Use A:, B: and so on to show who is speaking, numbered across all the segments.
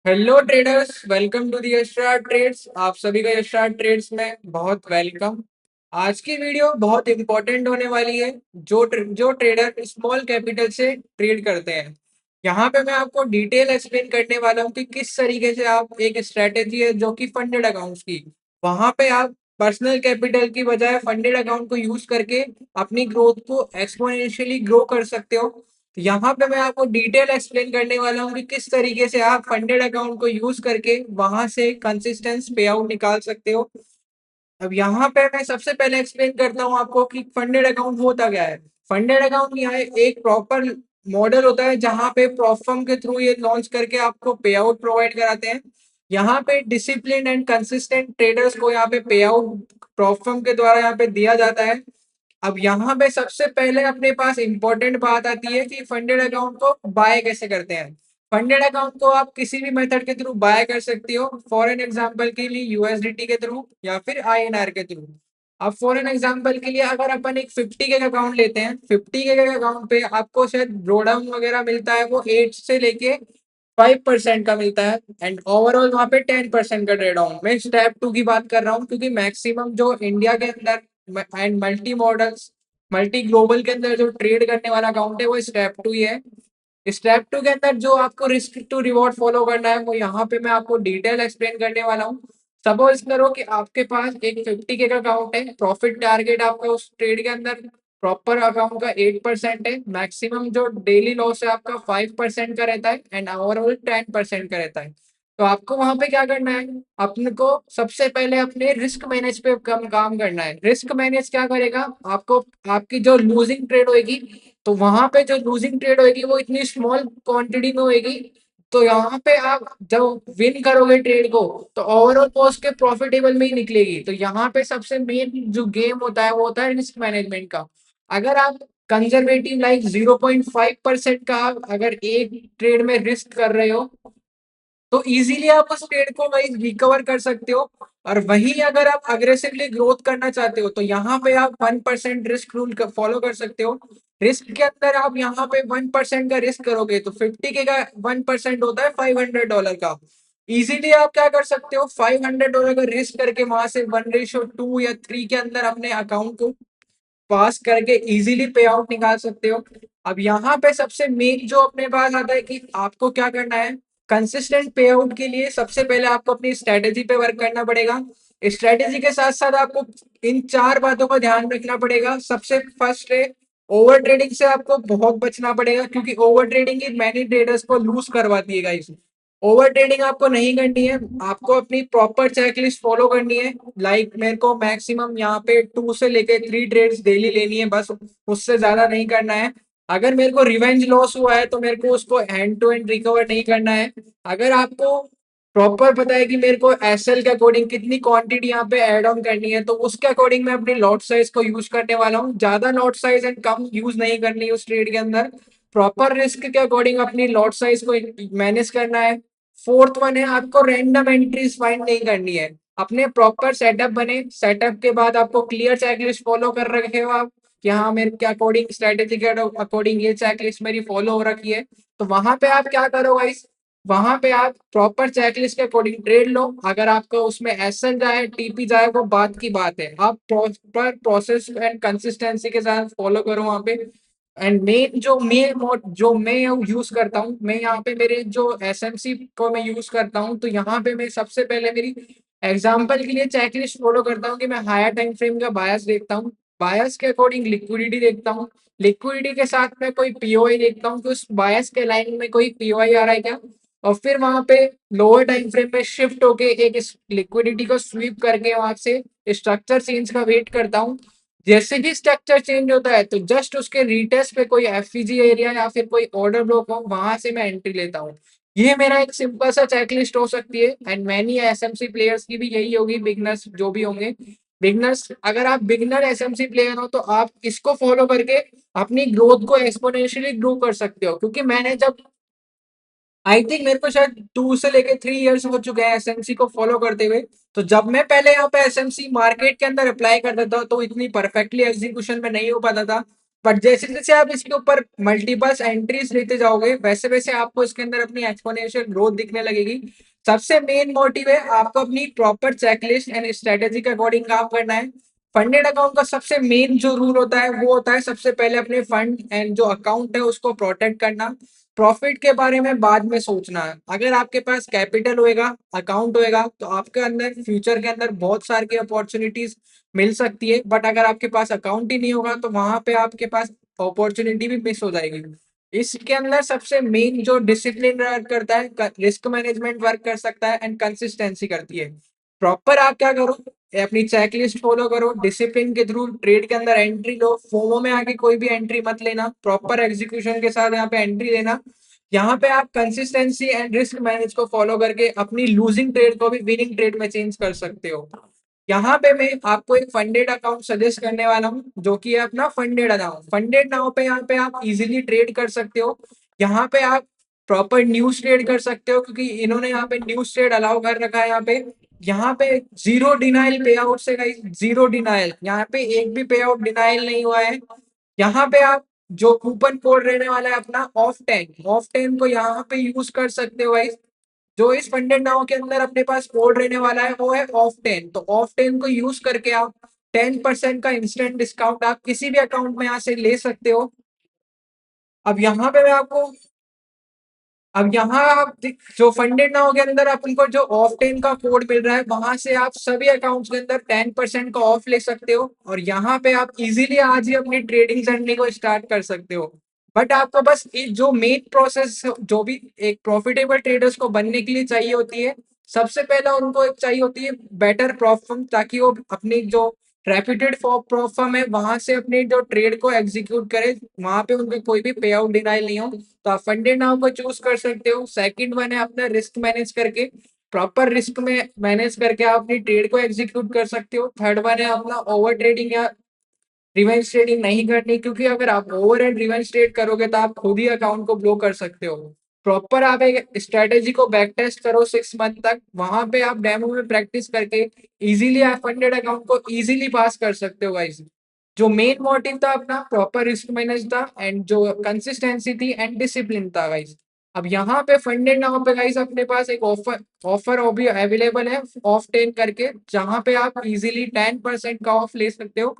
A: Hello traders, welcome to the Yashraj trades. आप सभी का यशराज ट्रेड्स में बहुत वेलकम। आज की वीडियो बहुत इंपॉर्टेंट होने वाली है। जो ट्रेडर स्मॉल कैपिटल से ट्रेड करते हैं, यहाँ पे मैं आपको डिटेल एक्सप्लेन करने वाला हूँ कि किस तरीके से आप एक स्ट्रेटेजी है जो कि फंडेड अकाउंट्स की, वहां पे आप पर्सनल कैपिटल की बजाय फंडेड अकाउंट को यूज करके अपनी ग्रोथ को एक्सपोनेंशियली ग्रो कर सकते हो। तो यहाँ पे मैं आपको डिटेल एक्सप्लेन करने वाला हूँ कि किस तरीके से आप फंडेड अकाउंट को यूज करके वहां से कंसिस्टेंस पे आउट निकाल सकते हो। अब यहाँ पे मैं सबसे पहले एक्सप्लेन करता हूँ आपको कि फंडेड अकाउंट होता क्या है। फंडेड अकाउंट यहाँ एक प्रॉपर मॉडल होता है जहाँ पे प्रॉफर्म के थ्रू ये लॉन्च करके आपको पे आउट प्रोवाइड कराते हैं। यहाँ पे डिसिप्लिन एंड कंसिस्टेंट ट्रेडर्स को यहाँ पे पे आउट प्रॉफर्म के द्वारा यहाँ पे दिया जाता है। अब यहाँ पे सबसे पहले अपने पास इंपॉर्टेंट बात आती है कि फंडेड अकाउंट को बाय कैसे करते हैं। फंडेड अकाउंट को आप किसी भी मेथड के थ्रू बाय कर सकती हो। फॉर एन एग्जांपल के लिए यूएसडीटी के थ्रू या फिर आईएनआर के थ्रू। अब फॉर एन एग्जांपल के लिए अगर अपन एक 50 के अकाउंट लेते हैं, 50 के अकाउंट पे आपको शायद ड्रॉडाउन वगैरह मिलता है, वो 8 से लेके 5% का मिलता है एंड ओवरऑल वहां पे 10% का ट्रेड ऑन। मैं स्टेप 2 की बात कर रहा हूँ क्योंकि मैक्सिमम जो इंडिया के अंदर and multi models multi global के अंदर जो ट्रेड करने वाला अकाउंट है वो स्टेप 2 ही है। स्टेप 2 के अंदर जो आपको रिस्क टू रिवॉर्ड फॉलो करना है वो यहाँ पे मैं आपको डिटेल एक्सप्लेन करने वाला हूँ। सपोज करो कि आपके पास एक 50 का अकाउंट है, प्रॉफिट टारगेट आपका उस ट्रेड के अंदर प्रॉपर अकाउंट का 8% है, मैक्सिमम जो डेली लॉस है आपका 5% का रहता है एंड ओवरऑल 10% का रहता है। तो आपको वहां पे क्या करना है, अपने को सबसे पहले अपने रिस्क मैनेज पे कम काम करना है। रिस्क मैनेज क्या करेगा आपको, आपकी जो लूजिंग ट्रेड होगी, तो वहां पे जो लूजिंग ट्रेड होगी वो इतनी स्मॉल क्वांटिटी में होगी। तो यहाँ पे आप जब विन करोगे ट्रेड को तो ओवरऑल वो उसके प्रॉफिटेबल में ही निकलेगी। तो यहाँ पे सबसे मेन जो गेम होता है वो होता है रिस्क मैनेजमेंट का। अगर आप कंजर्वेटिव लाइक 0.5% का अगर एक ट्रेड में रिस्क कर रहे हो तो इजीली आप उस ट्रेड को वही रिकवर कर सकते हो। और वही अगर आप अग्रेसिवली ग्रोथ करना चाहते हो तो यहाँ पे आप 1% रिस्क रूल फॉलो कर सकते हो। रिस्क के अंदर आप यहाँ पे 1% का रिस्क करोगे तो 50 के का 1% होता है $500 का। इजीली आप क्या कर सकते हो, $500 का रिस्क करके वहां से 1:2 या 3 के अंदर अपने अकाउंट को पास करके इजीली पे आउट निकाल सकते हो। अब यहाँ पे सबसे मेन जो अपने पास आता है कि आपको क्या करना है। कंसिस्टेंट पे आउट के लिए सबसे पहले आपको अपनी स्ट्रेटेजी पे वर्क करना पड़ेगा। स्ट्रेटेजी के साथ साथ आपको इन चार बातों का ध्यान रखना पड़ेगा। सबसे फर्स्ट है, ओवर ट्रेडिंग से आपको बहुत बचना पड़ेगा क्योंकि ओवर ट्रेडिंग ही मैनी ट्रेडर्स को लूज करवाती है गाइस। ओवर ट्रेडिंग आपको नहीं करनी है, आपको अपनी प्रॉपर चेकलिस्ट फॉलो करनी है। मेरे को मैक्सिमम यहाँ पे 2 से लेके 3 ट्रेड्स डेली लेनी है बस, उससे ज्यादा नहीं करना है। अगर मेरे को रिवेंज लॉस हुआ है तो मेरे को उसको एंड टू एंड रिकवर नहीं करना है। अगर आपको प्रॉपर पता है कि मेरे को एसएल के अकॉर्डिंग कितनी क्वांटिटी यहाँ पे ऐड ऑन करनी है तो उसके अकॉर्डिंग मैं अपनी लॉट साइज को यूज करने वाला हूँ। ज्यादा lot size and come use नहीं करनी है उस ट्रेड के अंदर। प्रॉपर रिस्क के अकॉर्डिंग अपनी लॉट साइज को मैनेज करना है। फोर्थ वन है, आपको रैंडम एंट्रीज फाइंड नहीं करनी है। अपने प्रॉपर सेटअप बने, सेटअप के बाद आपको क्लियर चेकलिस्ट फॉलो कर रखे हो आप कि हाँ मेरे के अकॉर्डिंग स्ट्रेटेजी के अकॉर्डिंग ये चेकलिस्ट मेरी फॉलो हो रखी है। तो वहां पे आप क्या करो गाइस, वहां पे आप प्रॉपर चेकलिस्ट के अकॉर्डिंग ट्रेड लो। अगर आपको उसमें एसएन जाए टीपी जाए वो बात की बात है, आप प्रॉपर प्रोसेस एंड कंसिस्टेंसी के साथ फॉलो करो वहां पे। एंड मेन जो मैं यूज करता हूँ, मैं यहाँ पे मेरे जो एसएमसी को मैं यूज करता हूँ तो यहाँ पे मैं सबसे पहले मेरी एग्जांपल के लिए चेकलिस्ट फॉलो करता हूँ कि मैं हायर टाइम फ्रेम का बायस देखता हूँ, बायस के अकॉर्डिंग लिक्विडिटी देखता हूँ, लिक्विडिटी के साथ में कोई पीओआई देखता हूँ कि उस बायस के लाइन में कोई पीओआई आ रहा है क्या। और फिर वहां पे लोअर टाइम फ्रेम में शिफ्ट होके एक लिक्विडिटी को स्वीप करके वहां से स्ट्रक्चर चेंज का वेट करता हूँ। जैसे ही स्ट्रक्चर चेंज होता है तो जस्ट उसके रीटेस्ट पे कोई एफईजी एरिया या फिर कोई ऑर्डर ब्लॉक हो वहां से मैं एंट्री लेता हूँ। ये मेरा एक सिंपल सा चेकलिस्ट हो सकती है एंड मैनी एसएमसी प्लेयर्स की भी यही होगी, बिगनर्स जो भी होंगे। बिगनर्स, अगर आप बिगनर एसएमसी प्लेयर हो तो आप इसको फॉलो करके अपनी ग्रोथ को एक्सपोनेंशियली ग्रो कर सकते हो। क्योंकि मैंने जब आई थिंक मेरे को शायद 2 से लेके 3 इयर्स हो चुके हैं एसएमसी को फॉलो करते हुए। तो जब मैं पहले यहाँ पे एसएमसी मार्केट के अंदर अप्लाई करता था तो इतनी परफेक्टली एग्जीक्यूशन में नहीं हो पाता था। बट जैसे जैसे आप इसके ऊपर मल्टीपल्स एंट्रीज लेते जाओगे वैसे वैसे आपको इसके अंदर अपनी एक्सपोनेंशियल ग्रोथ दिखने लगेगी। सबसे मेन मोटिव है आपको अपनी प्रॉपर चेकलिस्ट एंड स्ट्रेटेजी के अकॉर्डिंग काम करना है। फंडेड अकाउंट का सबसे मेन जो रूल होता है वो होता है सबसे पहले अपने फंड एंड जो अकाउंट है उसको प्रोटेक्ट करना। प्रॉफिट के बारे में बाद में सोचना है। अगर आपके पास कैपिटल होएगा, अकाउंट होएगा, तो आपके अंदर फ्यूचर के अंदर बहुत सारी अपॉर्चुनिटीज मिल सकती है। बट अगर आपके पास अकाउंट ही नहीं होगा तो वहां पे आपके पास अपॉर्चुनिटी भी मिस हो जाएगी। इसके अंदर सबसे मेन जो डिसिप्लिन वर्क करता है, रिस्क मैनेजमेंट वर्क कर सकता है एंड कंसिस्टेंसी करती है। प्रॉपर आप क्या करो, अपनी चेकलिस्ट फॉलो करो, डिसिप्लिन के थ्रू ट्रेड के अंदर एंट्री लो, फोमो में आके कोई भी एंट्री मत लेना, प्रॉपर एग्जीक्यूशन के साथ यहाँ पे एंट्री लेना। यहाँ पे आप कंसिस्टेंसी एंड रिस्क मैनेज को फॉलो करके अपनी लूजिंग ट्रेड को भी विनिंग ट्रेड में चेंज कर सकते हो। यहाँ पे मैं आपको एक फंडेड अकाउंट सजेस्ट करने वाला हूँ जो कि है अपना फंडेड अकाउंट। फंडेड नाउ पे यहाँ पे आप इजीली ट्रेड कर सकते हो। यहाँ पे आप प्रॉपर न्यूज ट्रेड कर सकते हो क्योंकि इन्होंने यहाँ पे न्यूज ट्रेड अलाउ कर रखा है। यहाँ पे जीरो डिनाइल पे आउट से गाइस, जीरो डिनाइल, यहाँ पे एक भी पे आउट डिनाइल नहीं हुआ है। यहाँ पे आप जो कूपन कोड रहने वाला है अपना ऑफ 10 को यहाँ पे यूज कर सकते हो गाइस। जो इस फंडेड नाउ के अंदर अपने पास कोड रहने वाला है वो है ऑफ 10। तो ऑफ 10 को यूज करके आप 10% का इंस्टेंट डिस्काउंट आप किसी भी अकाउंट में यहाँ से ले सकते हो। अब यहाँ पे मैं आपको अब यहाँ आप जो फंडेड नाउ के अंदर अपन जो ऑफ 10 का कोड मिल रहा है वहां से आप सभी अकाउंट्स के अंदर 10% का ऑफ ले सकते हो और यहाँ पे आप इजीली आज ही अपनी ट्रेडिंग जर्नी को स्टार्ट कर सकते हो। बट आपको बस जो मेन प्रोसेस जो भी एक प्रॉफिटेबल ट्रेडर्स को बनने के लिए चाहिए होती है, सबसे पहला उनको एक चाहिए होती है बेटर प्रॉफर्म, ताकि वो अपनी जो रेप्यूटेड प्रॉफर्म है वहां से अपने जो ट्रेड को एग्जीक्यूट करे, वहां पे उनको कोई भी पे आउट डिनाइल नहीं हो। तो आप फंडेड नाउ को चूज कर सकते हो। सेकंड वन है अपना रिस्क मैनेज करके, प्रॉपर रिस्क में मैनेज करके आप अपनी ट्रेड को एग्जीक्यूट कर सकते हो। थर्ड वन है अपना ओवर ट्रेडिंग या रिवेंज ट्रेडिंग नहीं करनी, क्योंकि अगर आप ओवर एंड रिवेंज ट्रेड करोगे तो आप खुद ही अकाउंट को ब्लॉक कर सकते हो। प्रॉपर आप एक स्ट्रेटेजी को बैक टेस्ट करो 6 मंथ तक, वहां पे आप डेमो में प्रैक्टिस करके इजीली आप फंडेड अकाउंट को इजीली पास कर सकते हो गाइस। जो मेन मोटिव था अपना प्रॉपर रिस्क मैनेज था एंड जो कंसिस्टेंसी थी एंड डिसिप्लिन था गाइस। अब यहाँ पे फंडेड नाउ पे गाइस अपने पास एक ऑफर ऑफर भी अवेलेबल है ऑफ 10 करके, जहां पे आप इजीली 10% का ऑफ ले सकते हो।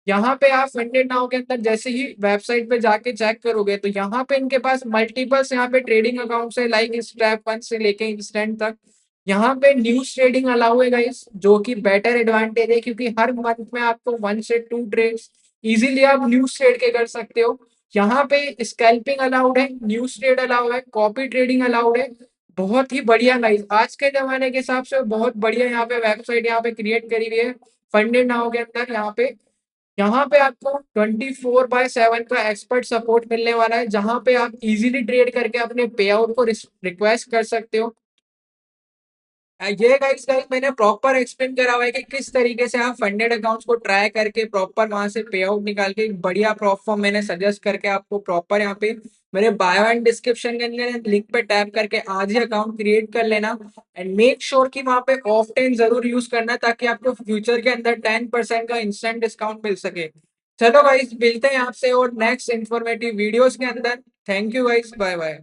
A: यहाँ पे आप फंडेड नाउ के अंदर जैसे ही वेबसाइट पे जाके चेक करोगे तो यहाँ पे इनके पास मल्टीपल्स यहाँ पे ट्रेडिंग अकाउंट है, लाइक स्ट्रैप 1 से लेके इंस्टेंट तक। यहाँ पे न्यूज ट्रेडिंग अलाउ है गाइस, जो कि बेटर एडवांटेज है क्योंकि हर मंथ में आपको 1 से 2 ट्रेड्स इजीली आप न्यूज ट्रेड के कर सकते हो। यहाँ पे स्कैल्पिंग अलाउड है, न्यूज ट्रेड अलाउड है, कॉपी ट्रेडिंग अलाउड है। बहुत ही बढ़िया गाइस, आज के जमाने के हिसाब से बहुत बढ़िया यहाँ पे वेबसाइट यहाँ पे क्रिएट करी हुई है फंडेड नाउ के अंदर। यहाँ पे आपको 24/7 का एक्सपर्ट सपोर्ट मिलने वाला है, जहां पे आप इजीली ट्रेड करके अपने पे आउट को रिक्वेस्ट कर सकते हो। ये गाइस गाइस मैंने प्रॉपर एक्सप्लेन करा हुआ है कि किस तरीके से आप फंडेड अकाउंट्स को ट्राई करके प्रॉपर वहां से पे आउट निकाल के एक बढ़िया प्लेटफॉर्म मैंने सजेस्ट करके आपको प्रॉपर यहाँ पे मेरे बायो एंड डिस्क्रिप्शन के अंदर लिंक पे टैप करके आज ही अकाउंट क्रिएट कर लेना। एंड मेक श्योर कि वहां पे ऑफ 10 जरूर यूज करना ताकि आपको फ्यूचर के अंदर 10% का इंस्टेंट डिस्काउंट मिल सके। चलो गाइस मिलते हैं आपसे और नेक्स्ट इंफॉर्मेटिव वीडियोस के अंदर। Thank you guys, bye bye.